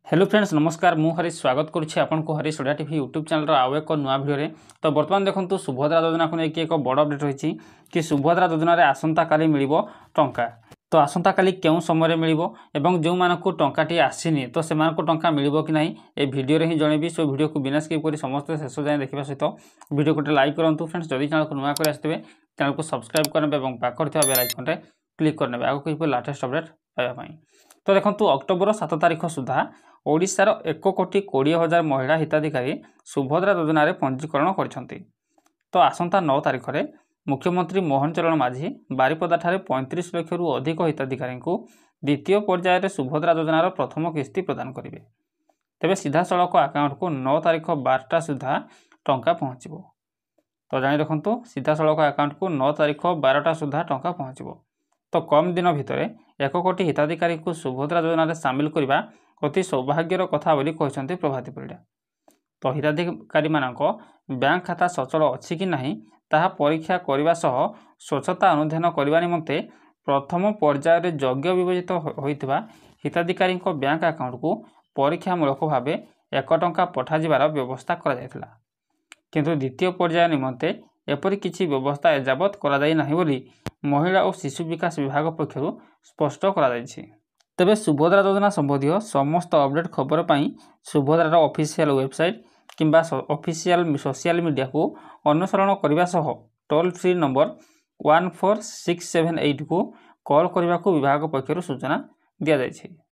Hello friends नमस्कार मु हरीश स्वागत करुच्छे आपको Harish Odia TV YouTube channel आउ एक नुआ भिडियो। तो बर्तमान देखो सुभद्रा योजना को लेकिन एक बड़ अपडेट रही कि सुभद्रा योजन आसंता काली मिलिबो टंका। तो आसंता काली केउं समय मिलिबो एवं जो मानकु टंकाटी आसीनी तो से मानकु टंका मिलिबो कि नहीं ए भिडियो रे ही जणेबी। सो भिडियो को बिना स्किप करी समस्त शेष जाए देखा सहित भिडियो को लाइक करंतु फ्रेंड्स। जदि चैनल को नुआ कर आसथिबे चैनल को सब्सक्राइब करने और पाखर थिबा बेल आइकन रे क्लिक करने आगो कोई लेटेस्ट अपडेट पाइबा पई। तो देखंतु अक्टोबर 7 तारिख सुधा ओडिशार 1,20,00,000 महिला हिताधिकारी सुभद्रा योजन पंजीकरण कर। तो आसंता 9 तारिख में मुख्यमंत्री मोहन चरण माझी बारिपदा 35 लाख रु अधिक हिताधिकारी को द्वितीय पर्यायर सुभद्रा योजनार प्रथम किस्ती प्रदान करेंगे। तेरे सीधा सड़क आकाउंट को 9 तारिख 12टा सुधा टंका पहुँचब। तो जानी रखु सीधा सड़क आकाउंट को 9 तारिख 12टा सुधा टंका पहुँचब। तो कम दिन भितर 1 कोटी हिताधिकारी को सुभद्रा योजन सामिल करने अति सौभाग्यर कथा बोली कहते प्रभाती परिडा। तो हिताधिकारी मानक बैंक खाता सचल अच्छी कि नहीं ताहा परीक्षा करने सह स्वच्छता अनुधान करने निमंते प्रथम पर्यायर योग्य विवेचित होइतिबा हिताधिकारी बैंक अकाउंट को परीक्षामूलक भाव 1 टंका पठाଯିबार व्यवस्था करा जायतिला। किंतु द्वितीय पर्याय निमंते एपरि किछि व्यवस्था एजाबत करा जाय नाही बोली महिला और शिशु विकास विभाग पक्षरु स्पष्ट करा जायछि। तेबे सुभद्रा योजना संबंधी समस्त अपडेट खबर पाई सुभद्रार ऑफिशियल वेबसाइट किंबा ऑफिशियल सोशल मीडिया को अनुसरण करने सह टोल फ्री नंबर 14678 को कॉल करने को विभाग पक्षरु सूचना दिया जायछि।